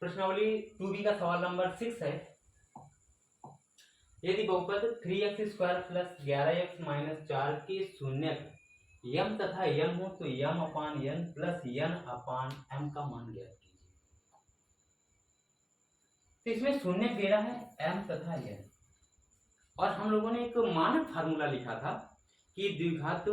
प्रश्नावली 2B का सवाल नंबर 6 है। यदि बहुपद 3x² प्लस 11x माइनस 4 के शून्यक यम तथा यम हो तो यम अपान यन प्लस यन अपान एम का मान ज्ञात कीजिए। तो इसमें शून्य दे रहा है एम तथा यन, और हम लोगों ने एक मानक फार्मूला लिखा था कि द्विघात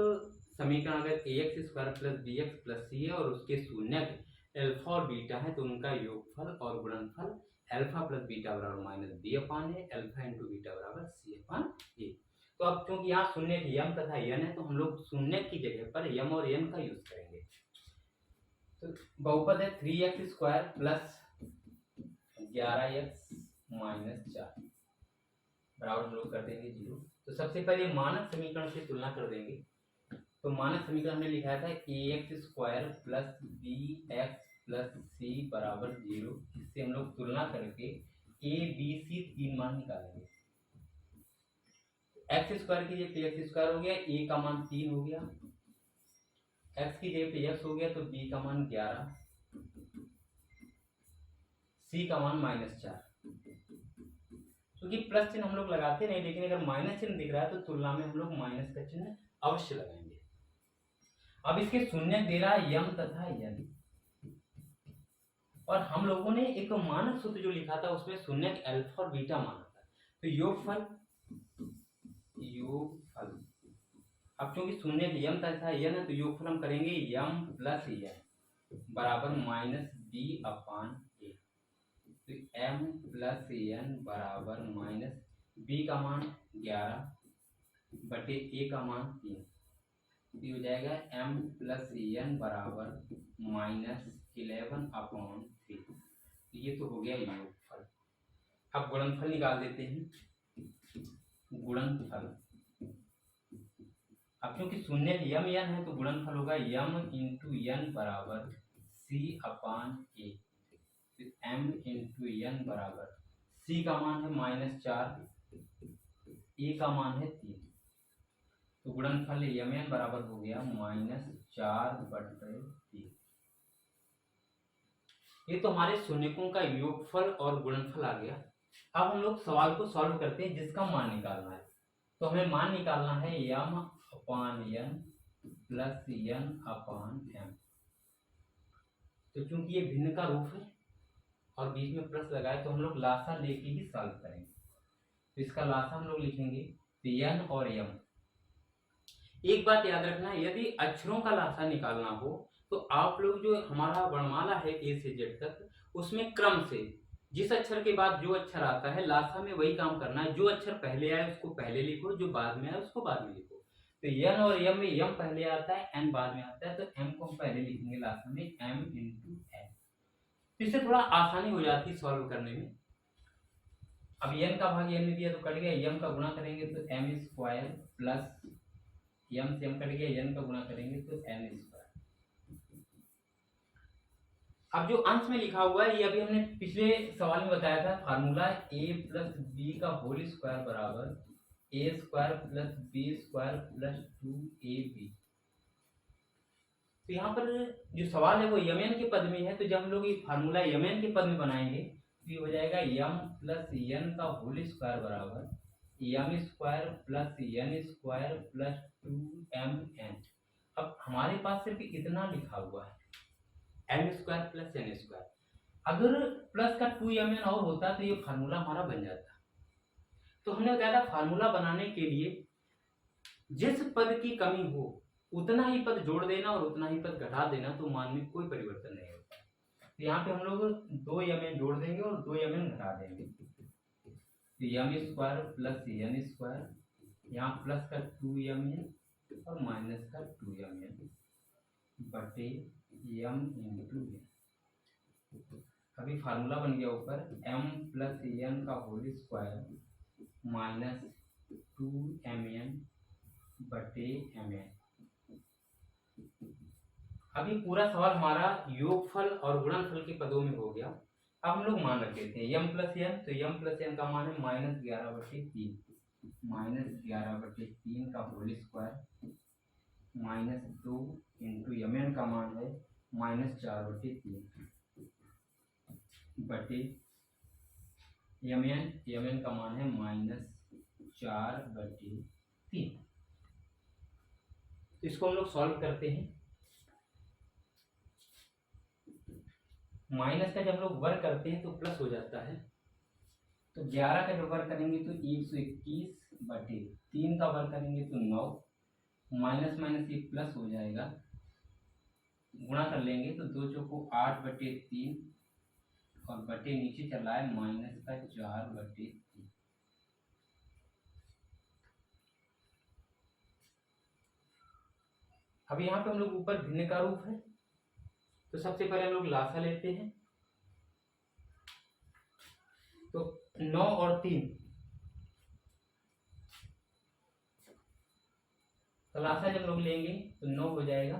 समीकरण अगर ax² plus bx plus c है और उसके शून्यक अल्फा और बीटा है तो उनका योगफल और गुणनफल अल्फा प्लस बीटा बराबर माइनस बी अपान ए, अल्फा इंटू बीटा बराबर सी अपान ए। तो अब क्योंकि यहाँ शून्य यम तथा यन है तो हम लोग शून्य की जगह पर यम और यन का यूज करेंगे। तो बहुपद है 3x² प्लस 11x माइनस 4 बराबर हम लोग कर देंगे 0। तो सबसे पहले मानक समीकरण से तुलना कर देंगे। तो मानक समीकरण हमने लिखा था ax² plus bx plus c बराबर 0। इससे हम लोग तुलना करके a b c तीन मान निकालेंगे। x² की जगह पे x² हो गया, a का मान 3 हो गया, x की जगह पे x हो गया तो b का मान 11, c का मान -4। क्योंकि प्लस चिन्ह हम लोग लगाते नहीं, लेकिन अगर माइनस चिन्ह दिख रहा है तो तुलना में हम लोग माइनस का चिन्ह अवश्य लगाएंगे। अब इसके शून्य दे रहा है यम तथा यन, और हम लोगों ने एक मानक सूत्र जो लिखा था उसमें शून्य अल्फा और बीटा माना था। तो योगफल अब क्योंकि शून्य यम तथा यन है तो योगफल हम करेंगे यम प्लस यन बराबर माइनस बी अपान ए। तो एम प्लस एन बराबर माइनस बी का मान 11 बटे ए का मान 3। तो हो जाएगा एम प्लस एन बराबर माइनस 11 अपॉन 3। तो ये तो हो गया योगफल। अब गुणनफल निकाल देते हैं। गुणनफल अब क्योंकि शून्य यम एन है तो गुणनफल होगा यम इंटू एन बराबर सी अपान ए। m इंटू एन बराबर c का मान है -4, a का मान है 3। तो गुणनफल mn बराबर हो गया -4 बटे 3। ये तो हमारे शून्यकों का योगफल और गुणनफल आ गया। अब हम लोग सवाल को सॉल्व करते हैं जिसका मान निकालना है। तो हमें मान निकालना है m अपान n प्लस n अपान m। तो चूंकि ये भिन्न का रूप है और बीच में प्लस लगाए तो हम लोग लासा लेके ही सॉल्व करेंगे। तो इसका लासा हम लोग लिखेंगे एन और यम। एक बात याद रखना, यदि अक्षरों का लासा निकालना हो तो आप लोग जो हमारा वर्णमाला है ए से जेड तक उसमें क्रम से जिस अक्षर के बाद जो अक्षर आता है लासा में वही काम करना है। जो अक्षर पहले आए उसको पहले लिखो, जो बाद में आए उसको बाद में लिखो। तो एन और यम में यम पहले आता है, एन बाद में आता है, तो एम को हम पहले लिखेंगे लासा में एम इंटू एन। इससे थोड़ा आसानी हो जाती है सॉल्व करने में। अब n का भाग n में दिया तो कट गया, m का गुणा करेंगे तो m² प्लस m से m कट गया, n का गुणा करेंगे तो n²। अब जो अंश में लिखा हुआ है ये अभी हमने पिछले सवाल में बताया था फार्मूला a प्लस बी का होल स्क्वायर बराबर a² plus b² plus 2ab। तो यहाँ पर जो सवाल है वो यमन के पद में है। तो जब हम लोग ये फार्मूला यमन के पद में बनाएंगे तो ये हो जाएगा यम प्लस एन का होल स्क्वायर बराबर m² plus n² plus 2mn। अब हमारे पास सिर्फ इतना लिखा हुआ है m² प्लस n²। अगर प्लस का 2mn और होता तो ये फार्मूला हमारा बन जाता। तो हमने बताया था फार्मूला बनाने के लिए जिस पद की कमी हो उतना ही पद जोड़ देना और उतना ही पद घटा देना, तो मान में कोई परिवर्तन नहीं होता। तो यहाँ पे हम लोग 2mn जोड़ देंगे और 2mn घटा देंगे। तो m² प्लस n², यहाँ प्लस का 2mn और माइनस का 2mn बटे m इंटू n। अभी फार्मूला बन गया ऊपर m प्लस n का होल स्क्वायर माइनस 2mn बटे mn। अभी पूरा सवाल हमारा योगफल और गुणनफल के पदों में हो गया। अब हम लोग मान रख देते हैं m प्लस n। तो m प्लस n का मान है -11 बटे 3, -11 बटे 3 का whole square minus 2 into mn का मान है -4 बटे 3। बटे यम एन का मान है -4/3। तो इसको हम लोग सॉल्व करते हैं। माइनस का जब हम लोग वर्ग करते हैं तो प्लस हो जाता है। तो 11 का जब वर्ग करेंगे तो 121/3 का वर्ग करेंगे तो 9, माइनस माइनस ये प्लस हो जाएगा, गुणा कर लेंगे तो 2 चौको 8/3 और बटे नीचे चला है -4/3। अब यहाँ पे हम लोग ऊपर भिन्न का रूप है, तो सबसे पहले हम लोग लासा लेते हैं। तो 9 और 3, तो लासा जब लोग लेंगे तो 9 हो जाएगा।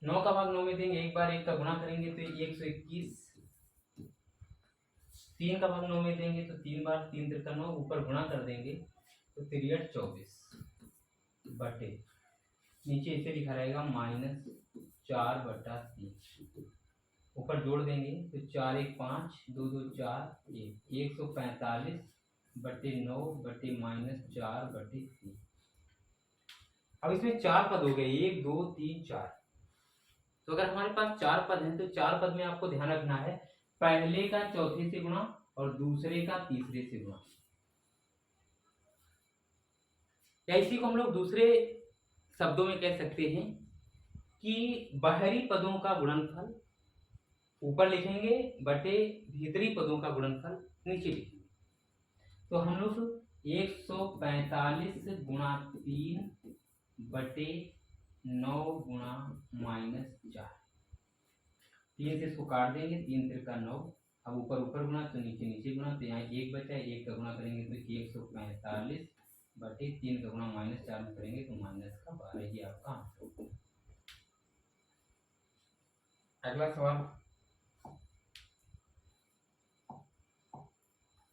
9 का भाग 9 में देंगे, एक बार 1 का गुणा करेंगे तो 121। 3 का भाग 9 में देंगे तो 3 बार 3 3 9, ऊपर गुणा कर देंगे तो 3 8 24 बटे नीचे इसे लिखा रहेगा -4/3। ऊपर जोड़ देंगे तो 4 1 5, 2 2 4, 145/9/-4/3। अब इसमें 4 पद हो गए, 1 2 3 4। तो अगर हमारे पास 4 पद हैं तो 4 पद में आपको ध्यान रखना है पहले का चौथे से गुणा और दूसरे का तीसरे से गुणा। या इसी को हम लोग दूसरे शब्दों में कह सकते हैं कि बाहरी पदों का गुणनफल ऊपर लिखेंगे बटे भीतरी पदों का गुणनफल नीचे लिखेंगे। तो हम लोग 145 गुणा 3 बटे 9 गुणा -4, 3 से इसको काट देंगे, 3 3 का 9। अब ऊपर ऊपर गुणा तो नीचे नीचे गुणा, तो यहाँ 1 बचा, 1 का गुणा करेंगे तो 145 बटे 3 का गुणा -4 में करेंगे तो -12। ये आपका आंसर। अगला सवाल,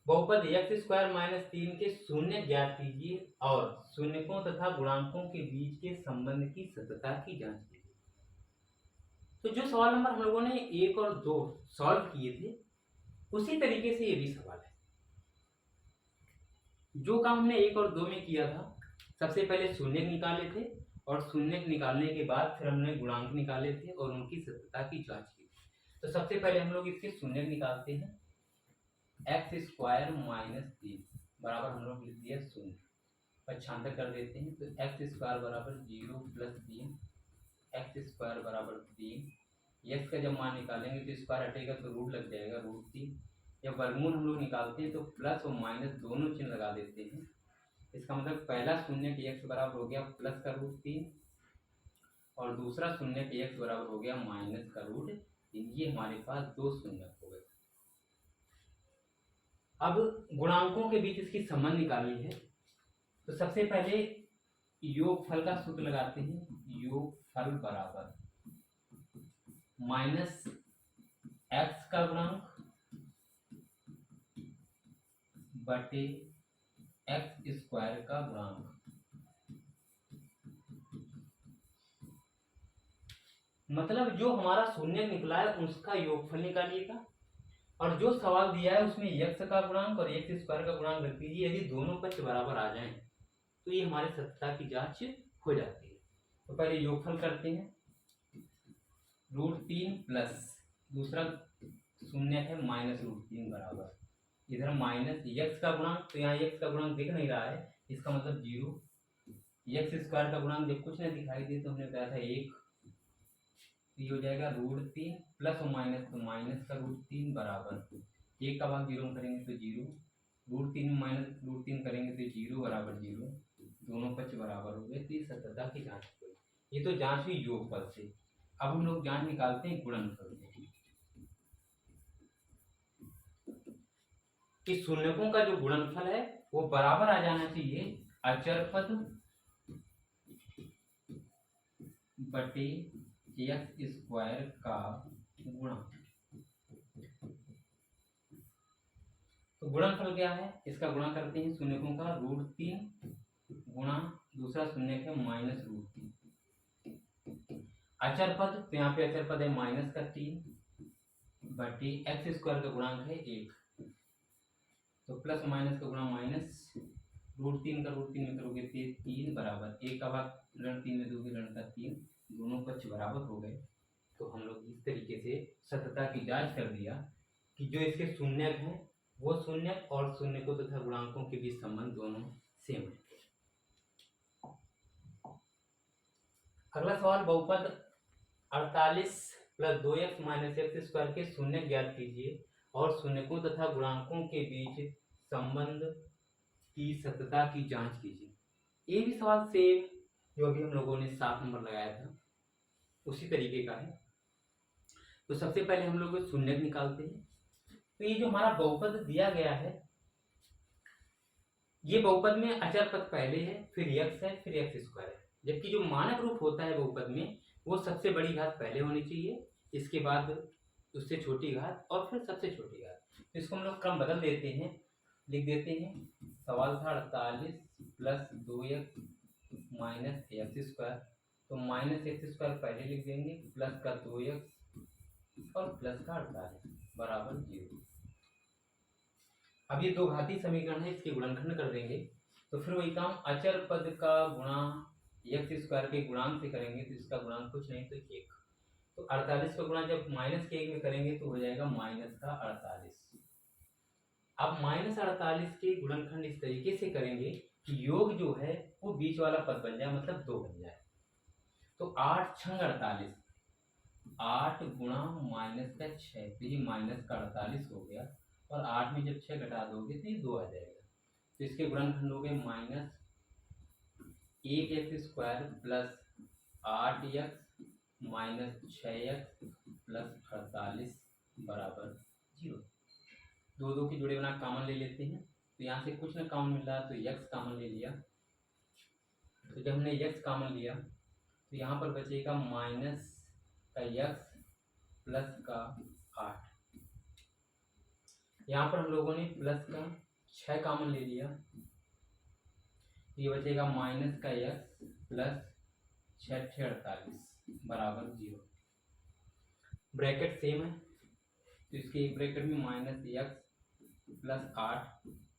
बहुपद x² - 3 के शून्य ज्ञात कीजिए और शून्यकों तथा गुणांकों के बीच के संबंध की सत्यता की जांच कीजिए। तो जो सवाल नंबर हम लोगों ने 1 और 2 सॉल्व किए थे उसी तरीके से ये भी सवाल है। जो काम हमने 1 और 2 में किया था, सबसे पहले शून्य निकाले थे और शून्य निकालने के बाद फिर हमने गुणांक निकाले थे और उनकी सत्यता की जांच की। तो सबसे पहले हम लोग इसके शून्य निकालते हैं। x² - 3 बराबर हम लोग लिख दिया 0, पक्षांतर कर देते हैं तो x² बराबर 0 + 3, x² बराबर 3। x का जब मान निकालेंगे तो स्क्वायर हटेगा तो रूट लग जाएगा √3। जब वर्गमूल हम लोग निकालते हैं तो प्लस और माइनस दोनों चिन्ह लगा देते हैं। इसका मतलब पहला शून्य के x बराबर हो गया प्लस का √3 और दूसरा शून्य के x बराबर हो गया माइनस का √3। ये हमारे पास 2 शून्य हो गए। अब गुणांकों के बीच इसकी संबंध निकालनी है। तो सबसे पहले योगफल का सूत्र लगाते हैं। योगफल बराबर -x का गुणांक बटे x² का गुणांक। मतलब जो हमारा शून्य निकला है उसका योगफल निकालिएगा और जो सवाल दिया है उसमें x का गुणांक और x² का गुणांक रख दीजिए। यदि दोनों पक्ष बराबर आ जाएं तो ये हमारे सत्यता की जांच हो जाती है। तो पहले योगफल करते हैं, √3 प्लस दूसरा शून्य है -√3 बराबर, इधर माइनस x का गुणांक, तो यहाँ x का गुणांक दिख नहीं रहा है, इसका मतलब 0। x² का गुणांक जब कुछ नहीं दिखाई दे तो हमने कहा था 1, तो ये हो जाएगा √3 प्लस और माइनस, तो माइनस का √3 बराबर 1 का भाग 0 में करेंगे तो 0, √3 में -√3 करेंगे तो 0 बराबर 0, दोनों पक्ष बराबर हो गए। तो ये सत्यता की जांच हुई। ये तो जांच हुई योगफल से। अब हम लोग जांच निकालते हैं गुणनफल से कि शून्यकों का जो गुणनफल है वो बराबर आ जाना चाहिए अचर पद बटे x² का गुणा। तो गुणनफल क्या है, इसका गुणा करते हैं शून्यकों का, √3 गुणा दूसरा शून्य है -√3। अचर पद, तो यहाँ पे अचर पद है -3 बटे एक्स स्क्वायर का गुणांक है 1, तो प्लस माइनस का गुणा माइनस, √3 का √3 में करोगे 3 बराबर 1 का भाग ऋण 3 में दोगे ऋण का 3, दोनों पक्ष बराबर हो गए। तो हम लोग इस तरीके से सतता की जांच कर दिया कि जो इसके शून्यक हैं वो शून्यक और शून्यकों तथा गुणांकों के बीच संबंध दोनों सेम है। अगला सवाल, बहुपद 48 + 2x - x² के शून्यक ज्ञात कीजिए और शून्यकों तथा गुणांकों के बीच संबंध की सतता की जांच कीजिए। ये भी सवाल सेम जो अभी हम लोगों ने 7 नंबर लगाया था उसी तरीके का है। तो सबसे पहले हम लोग शून्यक निकालते हैं। तो ये जो हमारा बहुपद दिया गया है, ये बहुपद में अचर पद पहले है, फिर x है, फिर x² है, जबकि जो मानक रूप होता है बहुपद में वो सबसे बड़ी घात पहले होनी चाहिए, इसके बाद उससे छोटी घात और फिर सबसे छोटी घात। तो इसको हम लोग क्रम बदल देते हैं, लिख देते हैं। सवाल था 48 + 2x - x², तो -x² पहले लिख देंगे, प्लस का 2x और प्लस का 48 बराबर 0। अब ये दो घातीय समीकरण है, इसके गुणनखंड कर देंगे। तो फिर वही काम अचर पद का गुणा x² के गुणांक से करेंगे, तो इसका गुणांक कुछ नहीं तो 1। तो 48 का गुणा जब -1 में करेंगे तो हो जाएगा -48। अब -48 के गुणनखंड इस तरीके से करेंगे कि योग जो है वो बीच वाला पद बन जाए, मतलब 2 बन जाए। तो 8 × 48, 8 गुणा -6, तो ये -48 हो गया, और 8 में जब 6 घटा दोगे तो ये 2 आ जाएगा। तो इसके गुणनखंड हो गए -1x² + 8x - 6x + 48 बराबर 0। 2 की जोड़े बना कॉमन ले लेते हैं। तो यहाँ से कुछ ना कॉमन मिल रहा है तो x कॉमन ले लिया। तो जब हमने x कॉमन लिया तो यहाँ पर बचेगा माइनस का x प्लस का 8। यहाँ पर हम लोगों ने प्लस का 6 कॉमन ले लिया, ये बचेगा माइनस का x प्लस 6 × 48 बराबर 0। ब्रैकेट सेम है तो इसके एक ब्रैकेट में -x प्लस 8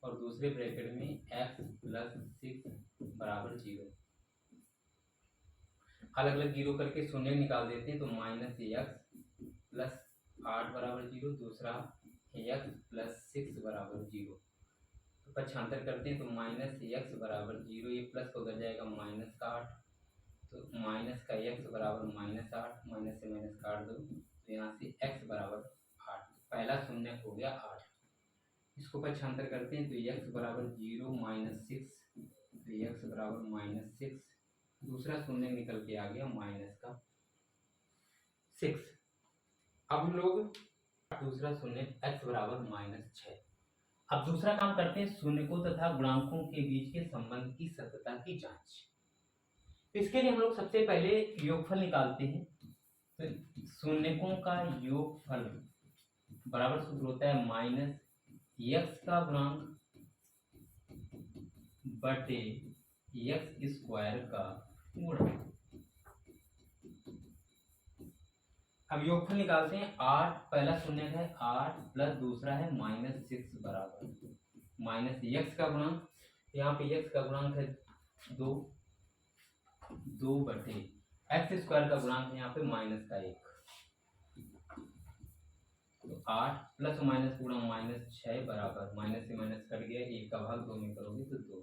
और दूसरे ब्रैकेट में x प्लस 6 बराबर 0। अलग अलग जीरो करके शून्य निकाल देते हैं। तो -x प्लस 8 बराबर 0, दूसरा x प्लस 6 बराबर 0। तो पक्षांतर करते हैं तो -x बराबर 0, ये प्लस को उधर जाएगा माइनस का 8, तो माइनस का x बराबर -8, माइनस से माइनस काट दो तो यहाँ से x बराबर 8, पहला शून्य हो गया 8। इसको पक्षांतर करते हैं तो x बराबर 0 -6, तो x बराबर -6, दूसरा शून्य निकल के आ गया माइनस का 6। अब हम लोग दूसरा शून्य x बराबर -6। अब दूसरा काम करते हैं शून्यकों तथा गुणांकों के बीच के संबंध की सत्यता की जांच। तो इसके लिए हम लोग सबसे पहले योगफल निकालते हैं। तो शून्यकों का योगफल बराबर सूत्र होता है -x का गुणांक बटे x² का गुणा। अब योगफल निकालते हैं। 8 पहला शून्य है 8 प्लस दूसरा है -6 बराबर -x का गुणांक, यहाँ पे x का गुणांक है 2 बटे x² का गुणांक है यहाँ पे -1। तो 8 प्लस माइनस गुणा -6 बराबर माइनस से माइनस कट गया, 1 का भाग 2 में करोगे तो 2,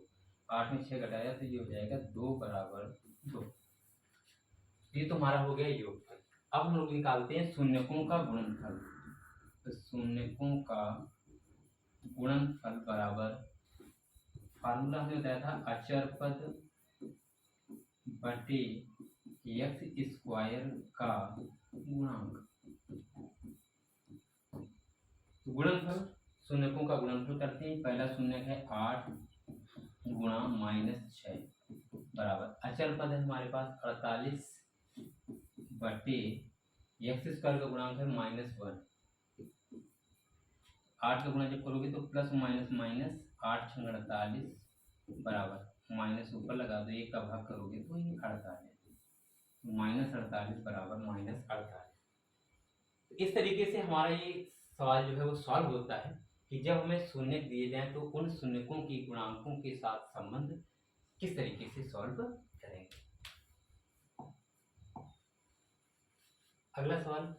8 में 6 घटाया तो ये हो जाएगा 2 बराबर 2। ये तो हमारा हो गया योगफल। अब हम लोग निकालते हैं शून्यकों का गुणनफल। तो शून्यकों का गुणनफल बराबर, फार्मूला हमने बताया था अचर पद बटे x² का गुणांक। तो गुणनफल शून्यकों का गुणनफल करते हैं। पहला शून्य है 8 गुणा -6 बराबर अचर पद है हमारे पास 48 बटे x² का गुणांक है -1। 8 का गुणा जब करोगे तो प्लस माइनस माइनस 8 × 48 बराबर माइनस ऊपर लगा दो, 1 का भाग करोगे तो ये 48, -48 बराबर -48। तो इस तरीके से हमारा ये सवाल जो है वो सॉल्व होता है कि जब हमें शून्य दिए जाएं तो उन शून्यकों की गुणांकों के साथ संबंध किस तरीके से सॉल्व करेंगे। अगला सवाल,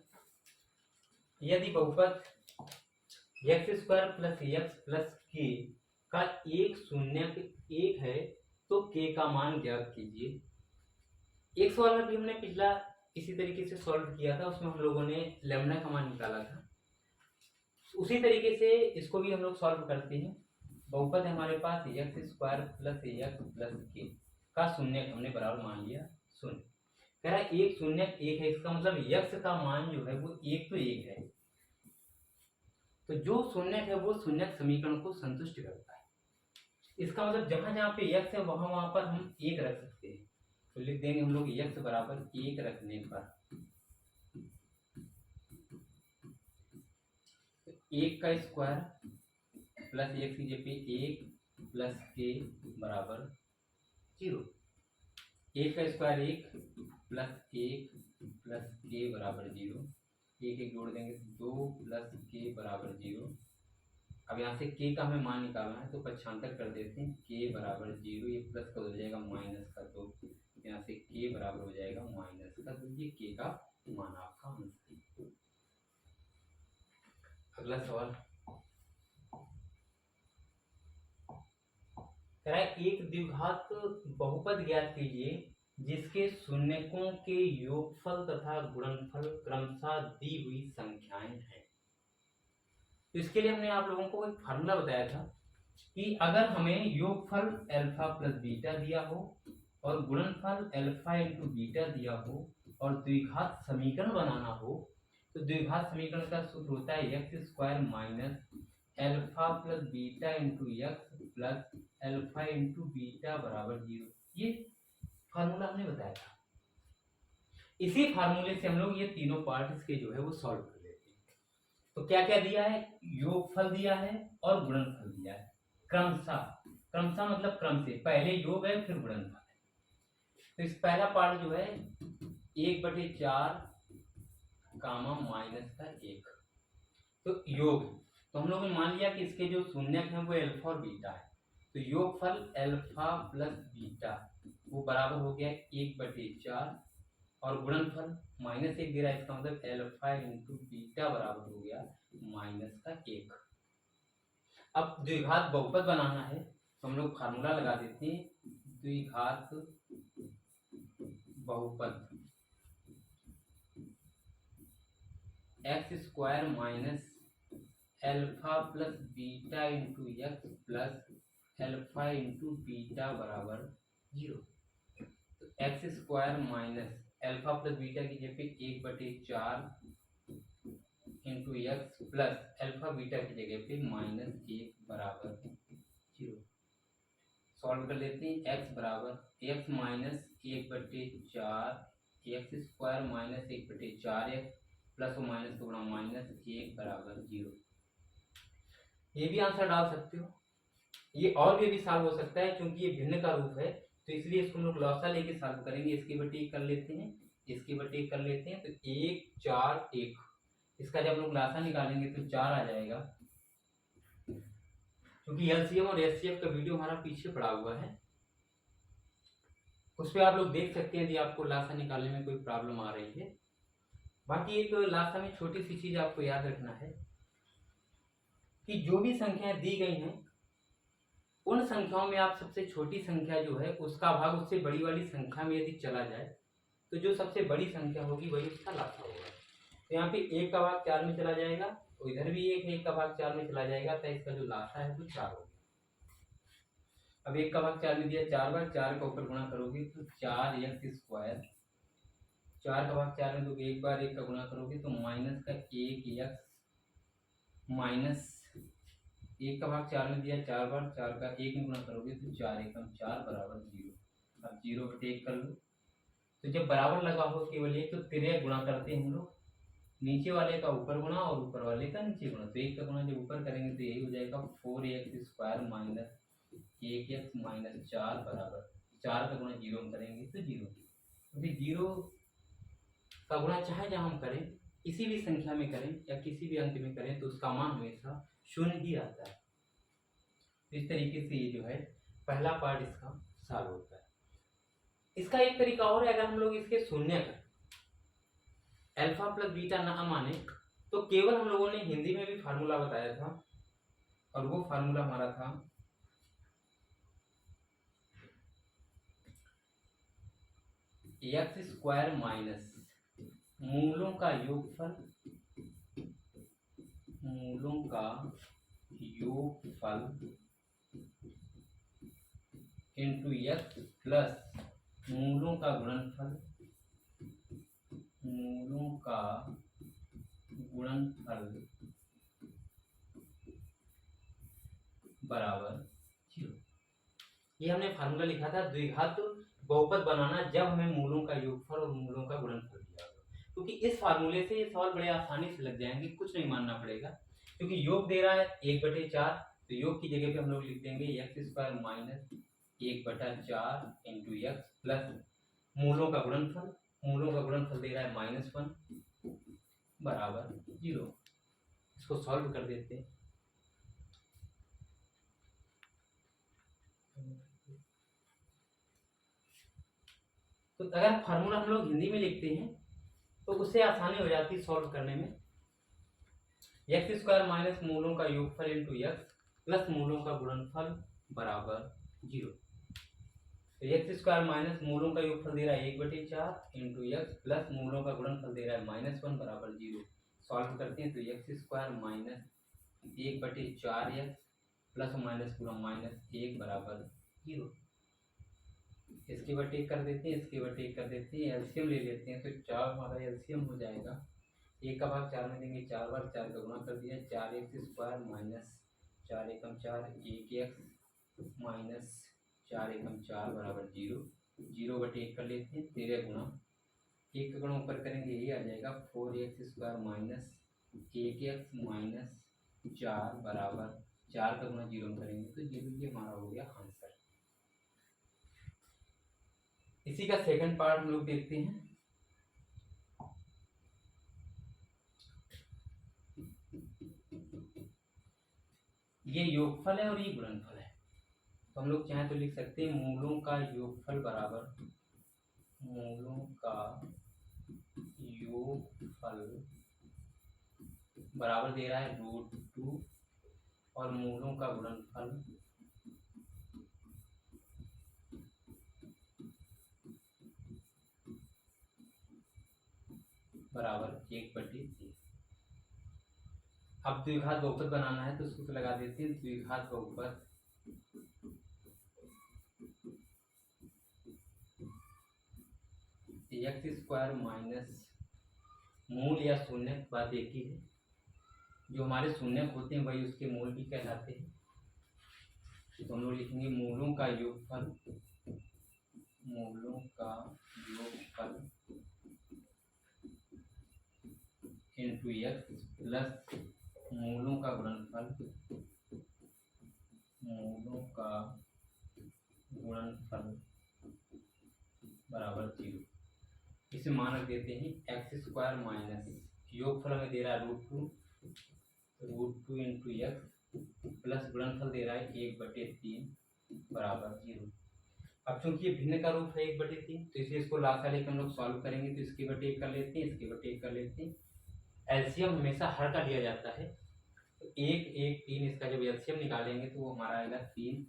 यदि बहुपद x square plus X plus K का एक शून्यक एक है तो k का मान ज्ञात कीजिए। एक सवाल अभी हमने पिछला इसी तरीके से सॉल्व किया था, उसमें हम लोगों ने लैम्डा का मान निकाला था। उसी तरीके से इसको भी हम लोग सॉल्व करते हैं। बहुपद है हमारे पास X square plus X plus K का शून्यक हमने बराबर मान लिया शून्य। कह रहा है एक शून्यक एक है, इसका मतलब एक्स का मान जो है वो एक तो एक है, तो जो शून्यक है वो शून्यक समीकरण को संतुष्ट करता है। इसका मतलब जहां जहां पे एक्स है वहां पर हम एक रख सकते हैं, तो लिख देंगे हम लोग एक्स बराबर एक रखने पर एक का स्क्वायर प्लस एक्स की जगह एक प्लस के बराबर 0। एक का स्क्वायर एक प्लस के बराबर 0। एक एक जोड़ देंगे 2 प्लस के बराबर 0। अब यहाँ से के का हमें मान निकालना है तो पक्षांतर कर देते हैं, के बराबर 0, ये प्लस का हो जाएगा माइनस का 2, यहाँ से के बराबर हो जाएगा माइनस का 2। ये के का मान आपका आंसर। अगला सवाल, कह रहा है एक द्विघात बहुपद ज्ञात कीजिए जिसके शून्यकों के योगफल तथा गुणनफल क्रमशः दी हुई संख्याएं हैं। तो इसके लिए हमने आप लोगों को एक फार्मूला बताया था कि अगर हमें योगफल अल्फा प्लस बीटा दिया हो और गुणनफल अल्फा इंटू बीटा दिया हो और द्विघात समीकरण बनाना हो, तो द्विघात समीकरण का सूत्र होता है x square minus alpha plus beta into X plus alpha into beta बराबर 0। ये फार्मूला हमने बताया था। इसी फार्मूले से हम लोग ये तीनों पार्ट इसके जो है वो सॉल्व कर लेते हैं। तो क्या क्या दिया है, योगफल दिया है और गुणनफल दिया है क्रमशः मतलब क्रम से, पहले योग है फिर गुणनफल है। तो इस पहला पार्ट जो है 1/4 कामा माइनस का 1, तो योग। तो हम लोगों ने मान लिया कि इसके जो शून्यक हैं वो अल्फा और बीटा है, तो योगफल अल्फा प्लस बीटा वो बराबर हो गया 1/4 और गुणनफल माइनस 1 दे रहा है, इसका मतलब अल्फा इंटू बीटा बराबर हो गया माइनस का 1। अब द्विघात बहुपद बनाना है तो हम लोग फार्मूला लगा देते हैं, द्विघात बहुपद x square minus alpha plus beta into X plus alpha into beta बराबर 0। तो x square minus alpha plus beta की जगह 1/4 into X plus alpha beta की जगह पे -1 बराबर 0। सॉल्व कर लेते हैं, x बराबर x minus 1/4 x square minus 1/4 x plus और माइनस का गुणा -1 बराबर 0। ये भी आंसर डाल सकते हो, ये और भी सॉल्व हो सकता है क्योंकि ये भिन्न का रूप है, तो इसलिए इसको हम लोग लॉसा लेके सॉल्व करेंगे। इसकी बटे 1 कर लेते हैं, इसकी बटे 1 कर लेते हैं, तो 1 4 1, इसका जब हम लोग लासा निकालेंगे तो 4 आ जाएगा। क्योंकि एलसीएम और एचसीएफ का वीडियो हमारा पीछे पड़ा हुआ है, उस पर आप लोग देख सकते हैं यदि आपको लासा निकालने में कोई प्रॉब्लम आ रही है। बाकी एक लासा में छोटी सी चीज आपको याद रखना है कि जो भी संख्याएं दी गई हैं उन संख्याओं में आप सबसे छोटी संख्या जो है उसका भाग उससे बड़ी वाली संख्या में यदि चला जाए तो जो सबसे बड़ी संख्या होगी वही उसका लासा होगा। तो यहाँ पे 1 का भाग 4 में चला जाएगा, तो इधर भी 1 का भाग 4 में चला जाएगा, तो इसका जो लासा है वो 4 होगा। अब 1 का भाग 4 में दिया, 4 बार 4 का ऊपर गुणा करोगे तो 4x स्क्वायर, 4 का भाग 4 में दोगे, एक बार 1 का गुणा करोगे तो माइनस का 1x माइनस 1 का भाग 4 में दिया, 4 बार 4 का 1 में गुणा करोगे तो 4 एकम 4 बराबर 0। अब 0/1 कर लो, तो जब बराबर लगा हो केवल एक, तो तिर्यक गुणा करते हैं हम लोग, नीचे वाले का ऊपर गुणा और ऊपर वाले का नीचे गुणा। तो 1 का गुणा जब ऊपर करेंगे तो यही हो जाएगा 4x square minus 1x minus 4 बराबर 4 का गुणा 0 में करेंगे तो 0। अभी 0 का गुणा चाहे जहाँ हम करें किसी भी संख्या में करें या किसी भी अंक में करें तो उसका मान हमेशा शून्य ही आता है। इस तरीके से ये जो है पहला पार्ट इसका सॉल्व होता है। इसका एक तरीका और है, अगर हम लोग इसके शून्य करें, अल्फा प्लस बीटा ना माने तो केवल हम लोगों ने हिंदी में भी फार्मूला बताया था, और वो फार्मूला हमारा था एक्स स्क्वायर माइनस मूलों का योगफल इंटू एक्स प्लस मूलों का गुणनफल बराबर 0। ये हमने फार्मूला लिखा था द्विघात बहुपद बनाना जब हमें मूलों का योगफल और मूलों का गुणनफल दिया होगा, क्योंकि इस फार्मूले से ये सवाल बड़े आसानी से लग जाएंगे, कुछ नहीं मानना पड़ेगा। क्योंकि योग दे रहा है 1/4, तो योग की जगह पे हम लोग लिख देंगे X square minus 1/4 into X plus मूलों का गुणनफल दे रहा है -1 बराबर 0। इसको सॉल्व कर देते हैं। तो अगर फार्मूला हम लोग हिंदी में लिखते हैं तो उससे आसानी हो जाती है सॉल्व करने में। एक्स स्क्वायर माइनस मूलों का योगफल इंटू एक्स प्लस मूलों का गुणनफल बराबर 0। तो एक्स स्क्वायर माइनस मूलों का योगफल दे रहा है 1/4 इंटू एक्स प्लस मूलों का गुणनफल दे रहा है -1 बराबर 0। सॉल्व करते हैं तो x square minus 1/4 x plus minus पूरा -1 बराबर 0। इसके बटे कर देते हैं, एलसीएम ले लेते हैं, तो 4 हमारा एलसीएम हो जाएगा। 1 का भाग 4 में देंगे 4 बार, 4 का गुणा कर दिया 4x स्क्वायर माइनस 4 एकम 4 1x माइनस 4 एकम 4 बराबर 0। 0/1 कर लेते हैं, 13 गुणा 1 का गुणा ऊपर करेंगे यही आ जाएगा 4x square minus 1x minus 4 बराबर 4 का गुणा 0 में करेंगे तो 0। ये हमारा हो गया आंसर। इसी का सेकंड पार्ट हम लोग देखते हैं। ये योगफल है और ये गुणनफल है, तो हम लोग चाहें तो लिख सकते हैं मूलों का योगफल बराबर दे रहा है √2 और मूलों का गुणनफल बराबर 1/3। अब द्विघात बहुपद बनाना है तो सूत्र लगा देते हैं। द्विघात बहुपद एक्स स्क्वायर माइनस मूल या शून्य बात एक ही है, जो हमारे शून्य होते हैं वही उसके मूल भी कहलाते हैं। तो हम लोग लिखेंगे मूलों का योगफल इंटू एक्स प्लस मूलों का गुणनफल बराबर 0। इसे मान रख देते हैं एक्स स्क्वायर माइनस योगफल हमें दे रहा है √2 इंटू एक्स प्लस गुणनफल दे रहा है 1/3 बराबर 0। अब चूंकि ये भिन्न का रूप है 1/3, तो इसलिए इसको लासा लेकर हम लोग सॉल्व करेंगे तो इसके बटे 1 कर लेते हैं, इसके बटे 1 कर लेते हैं। एलसीएम हमेशा हर का लिया जाता है, तो 1 1 3 इसका जब एलसीएम निकालेंगे तो वो हमारा आएगा 3।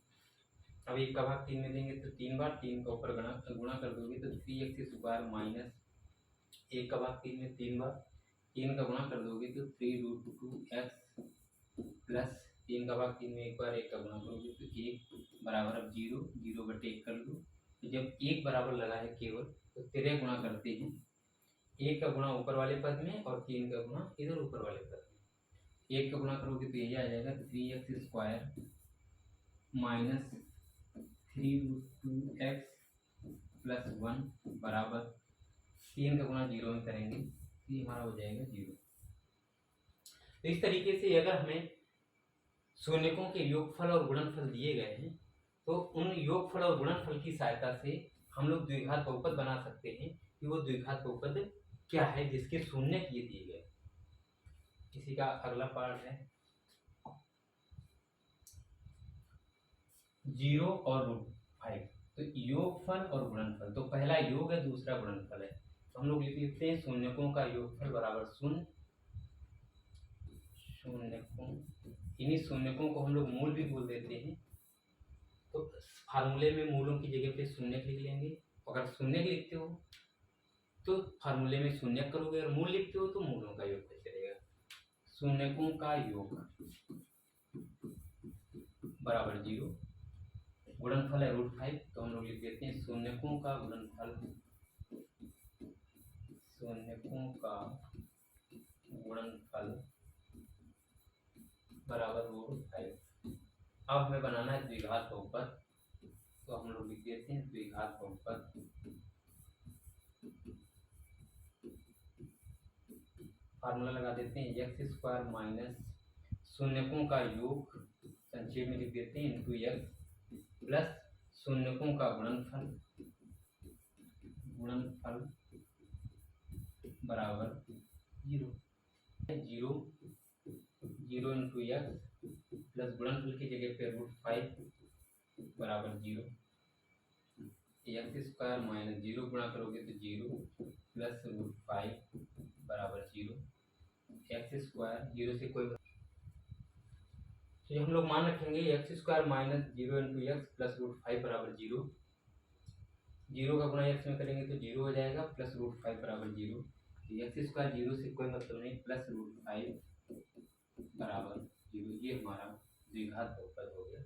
अब 1 का भाग 3 में देंगे तो 3 बार, 3 का ऊपर गुणा कर दोगे तो 3x स्क्वायर माइनस 1 का भाग 3 में 3 बार, 3 का गुणा कर दोगे तो 3√2x प्लस 3 का भाग 3 में 1 बार 1 का गुणा करोगे तो 1 बराबर अब 0। 0/1 कर लो, तो जब 1 बराबर लगा है केवल तो 13 गुणा करते हैं। 1 का गुणा ऊपर वाले पद में और 3 का गुणा इधर ऊपर वाले पद में। 1 का गुणा करोगे तो यही आ जाएगा 3x square minus 3√2x plus 1 बराबर 3 का गुणा 0 में करेंगे तो ये हमारा हो जाएगा 0। तो इस तरीके से अगर हमें शून्यकों के योगफल और गुणनफल दिए गए हैं तो उन योगफल और गुणनफल की सहायता से हम लोग द्विघात बहुपद बना सकते हैं कि वो द्विघात बहुपद क्या है जिसके शून्य ये दिए गए। इसी का अगला पार्ट है 0 और √5। तो योगफल और गुणनफल, तो पहला योग है दूसरा गुणनफल है। तो हम लोग लिख लेते हैं शून्यकों का योगफल बराबर शून्य। शून्यकों, इन्हीं शून्यकों को हम लोग मूल भी बोल देते हैं। तो फार्मूले में मूलों की जगह पे शून्य लिख लेंगे। अगर शून्य लिखते हो तो फार्मूले में शून्य करोगे, और मूल लिखते हो तो मूलों का योग चलेगा। शून्यकों का योग बराबर 0, गुणनफल है √5। तो हम लोग लिख देते हैं शून्यकों का गुणनफल, शून्यकों का गुणनफल बराबर √5। अब हमें बनाना है द्विघात बहुपद, तो हम लोग लिख देते हैं द्विघात बहुपद। फार्मूला लगा देते हैं x² माइनस शून्यकों का योग, संक्षेप में लिख देते हैं इंटू x, प्लस शून्यकों का गुणनफल, गुणनफल बराबर 0। 0 इंटू x प्लस गुणनफल की जगह पे √5 बराबर 0। x² माइनस 0 गुणा करोगे तो 0 प्लस √5 बराबर 0। x² 0 से कोई, तो हम लोग मान रखेंगे x² minus 0 into X plus √5 बराबर 0। 0 का गुणा x में करेंगे तो 0 हो जाएगा, प्लस √5 बराबर 0। x² 0 से कोई मतलब नहीं, प्लस √5 बराबर 0। ये हमारा द्विघात बहुपद हो गया।